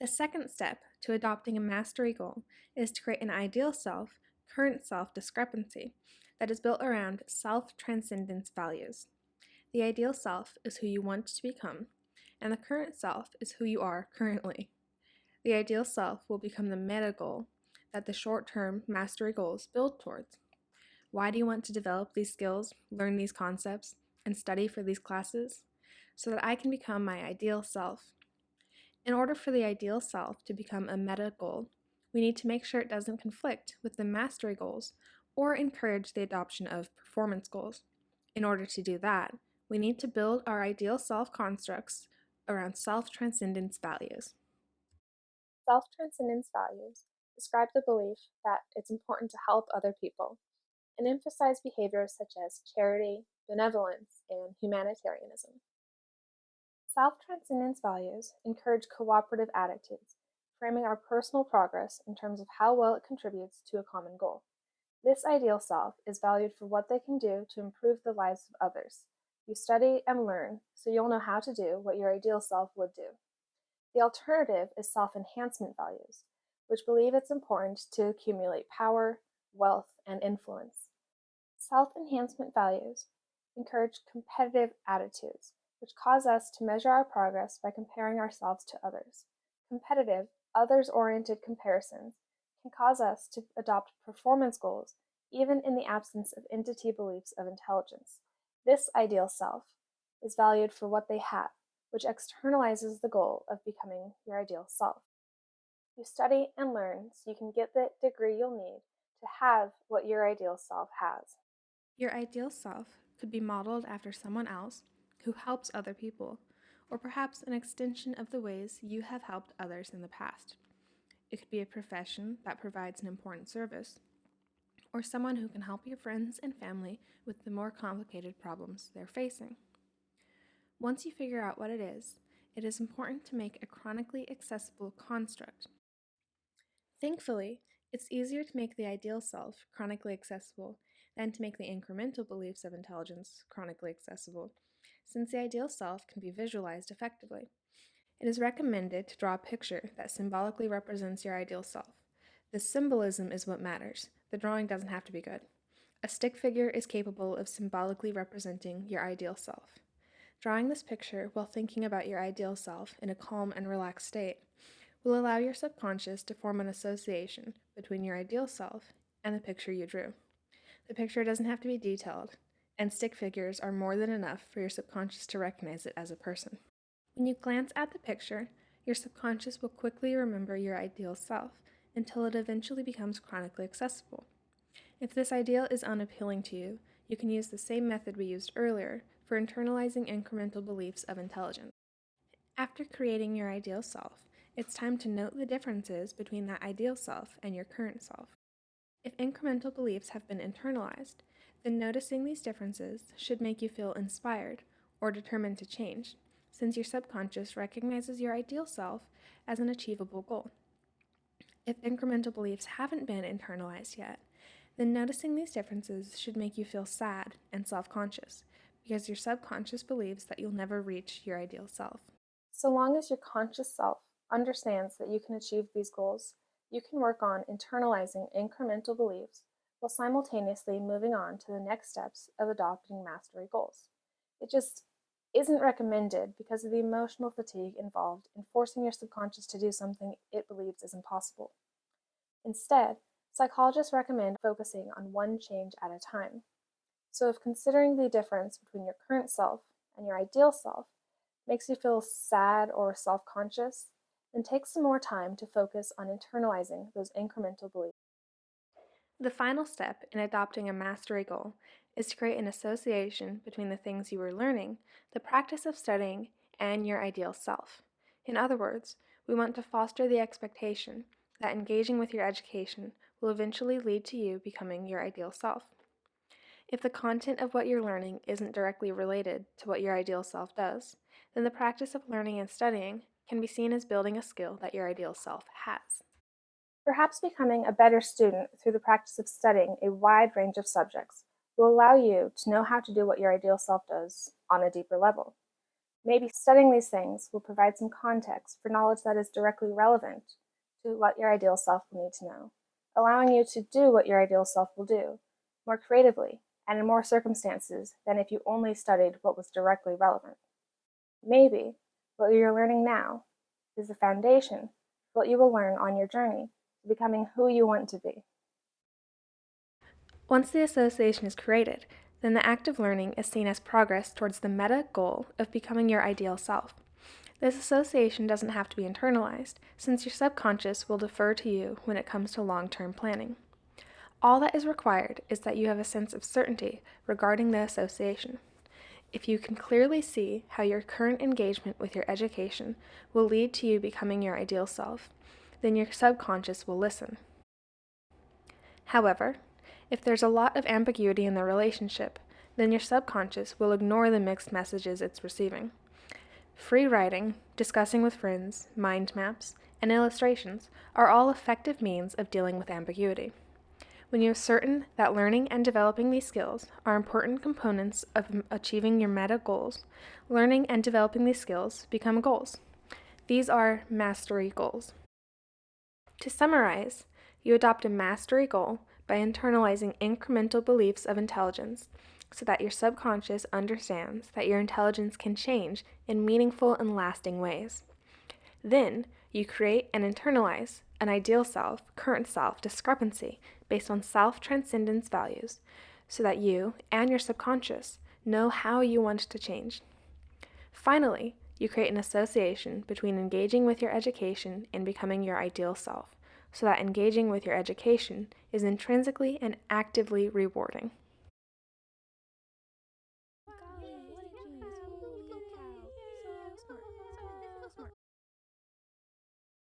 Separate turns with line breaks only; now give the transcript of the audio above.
The second step to adopting a mastery goal is to create an ideal self, current self discrepancy that is built around self transcendence values. The ideal self is who you want to become, and the current self is who you are currently. The ideal self will become the meta goal that the short term mastery goals build towards. Why do you want to develop these skills, learn these concepts, and study for these classes? So that I can become my ideal self. In order for the ideal self to become a meta goal, we need to make sure it doesn't conflict with the mastery goals or encourage the adoption of performance goals. In order to do that, we need to build our ideal self constructs around self transcendence values. Self transcendence values describe the belief that it's important to help other people and emphasize behaviors such as charity, benevolence, and humanitarianism. Self transcendence values encourage cooperative attitudes, framing our personal progress in terms of how well it contributes to a common goal. This ideal self is valued for what they can do to improve the lives of others. You study and learn so you'll know how to do what your ideal self would do. The alternative is self enhancement values, which believe it's important to accumulate power, wealth, and influence. Self enhancement values encourage competitive attitudes, which cause us to measure our progress by comparing ourselves to others. Competitive, others oriented comparisons can cause us to adopt performance goals even in the absence of entity beliefs of intelligence. This ideal self is valued for what they have, which externalizes the goal of becoming your ideal self. You study and learn so you can get the degree you'll need to have what your ideal self has. Your ideal self could be modeled after someone else who helps other people, or perhaps an extension of the ways you have helped others in the past. It could be a profession that provides an important service, or someone who can help your friends and family with the more complicated problems they're facing. Once you figure out what it is important to make a chronically accessible construct. Thankfully, it's easier to make the ideal self chronically accessible than to make the incremental beliefs of intelligence chronically accessible, since the ideal self can be visualized effectively. It is recommended to draw a picture that symbolically represents your ideal self. The symbolism is what matters. The drawing doesn't have to be good. A stick figure is capable of symbolically representing your ideal self. Drawing this picture while thinking about your ideal self in a calm and relaxed state will allow your subconscious to form an association between your ideal self and the picture you drew. The picture doesn't have to be detailed, and stick figures are more than enough for your subconscious to recognize it as a person. When you glance at the picture, your subconscious will quickly remember your ideal self until it eventually becomes chronically accessible. If this ideal is unappealing to you, you can use the same method we used earlier for internalizing incremental beliefs of intelligence. After creating your ideal self, it's time to note the differences between that ideal self and your current self. If incremental beliefs have been internalized, then noticing these differences should make you feel inspired or determined to change, since your subconscious recognizes your ideal self as an achievable goal. If incremental beliefs haven't been internalized yet, then noticing these differences should make you feel sad and self conscious, because your subconscious believes that you'll never reach your ideal self. So long as your conscious self understands that you can achieve these goals, you can work on internalizing incremental beliefs while simultaneously moving on to the next steps of adopting mastery goals. It just isn't recommended because of the emotional fatigue involved in forcing your subconscious to do something it believes is impossible. Instead, psychologists recommend focusing on one change at a time. So if considering the difference between your current self and your ideal self makes you feel sad or self-conscious, then take some more time to focus on internalizing those incremental beliefs. The final step in adopting a mastery goal is to create an association between the things you are learning, the practice of studying, and your ideal self. In other words, we want to foster the expectation that engaging with your education will eventually lead to you becoming your ideal self. If the content of what you're learning isn't directly related to what your ideal self does, then the practice of learning and studying can be seen as building a skill that your ideal self has. Perhaps becoming a better student through the practice of studying a wide range of subjects will allow you to know how to do what your ideal self does on a deeper level. Maybe studying these things will provide some context for knowledge that is directly relevant to what your ideal self will need to know, allowing you to do what your ideal self will do more creatively and in more circumstances than if you only studied what was directly relevant. Maybe what you're learning now is the foundation for what you will learn on your journey to becoming who you want to be. Once the association is created, then the act of learning is seen as progress towards the meta goal of becoming your ideal self. This association doesn't have to be internalized, since your subconscious will defer to you when it comes to long-term planning. All that is required is that you have a sense of certainty regarding the association. If you can clearly see how your current engagement with your education will lead to you becoming your ideal self, then your subconscious will listen. However, if there's a lot of ambiguity in the relationship, then your subconscious will ignore the mixed messages it's receiving. Free writing, discussing with friends, mind maps, and illustrations are all effective means of dealing with ambiguity. When you're certain that learning and developing these skills are important components of achieving your meta goals, learning and developing these skills become goals. These are mastery goals. To summarize, you adopt a mastery goal by internalizing incremental beliefs of intelligence so that your subconscious understands that your intelligence can change in meaningful and lasting ways. Then, you create and internalize an ideal self, current self discrepancy based on self-transcendence values so that you and your subconscious know how you want to change. Finally, you create an association between engaging with your education and becoming your ideal self, so that engaging with your education is intrinsically and actively rewarding.